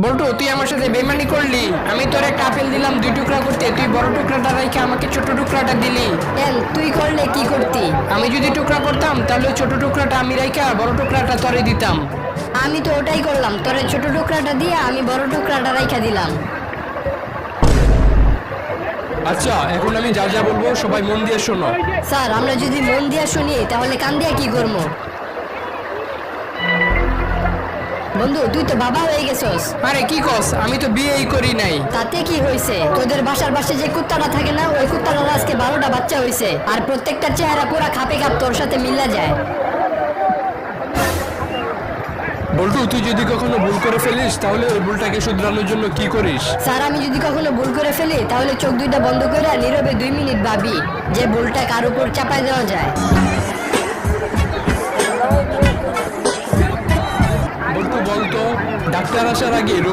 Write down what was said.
বল্টু, তুই আমার সাথে বেইমানি করলি। আমি তোর একটা আপেল দিলাম 2 টুকরা করতে, তুই বড় টুকরাটা রেখে আমাকে ছোট টুকরাটা দিলি। কেন তুই করলে কি করতি? আমি যদি টুকরা করতাম তাহলে ছোট টুকরাটা আমি রেখে বড় টুকরাটা তোরে দিতাম। আমি তো ওটাই করলাম, তোরে ছোট টুকরাটা দিয়ে আমি বড় টুকরাটা রাইখা দিলাম। আচ্ছা, এখন আমি যা যা বলবো সবাই মন দিয়ে শোনো। স্যার, আমরা যদি মন দিয়া শুনি তাহলে কান দিয়া কি করবো? বন্ধু, তুই তো বাবা হয়ে গেছস। আরে কি কস, আমি তো বিয়েই করি নাই। তাতে কি হয়েছে? তোদের বাসার পাশে যে কুত্তাটা থাকে না, ওই কুত্তাটার আজকে 12টা বাচ্চা হয়েছে, আর প্রত্যেকটা চেহারা পুরা খাপে খাপ তোর সাথে মিল্লা যায়। বল্টু, তুই যদি কখনো ভুল করে ফেলিস তাহলে ওই ভুলটাকে শুধরানোর জন্য কি করিস? স্যার, আমি যদি কখনো ভুল করে ফেলি তাহলে চোখ দুইটা বন্ধ করে নীরবে 2 মিনিট ভাবি যে ভুলটা কার উপর চাপায় দেওয়া যায়। বল্টু বলতো, ডাক্তার আসার আগে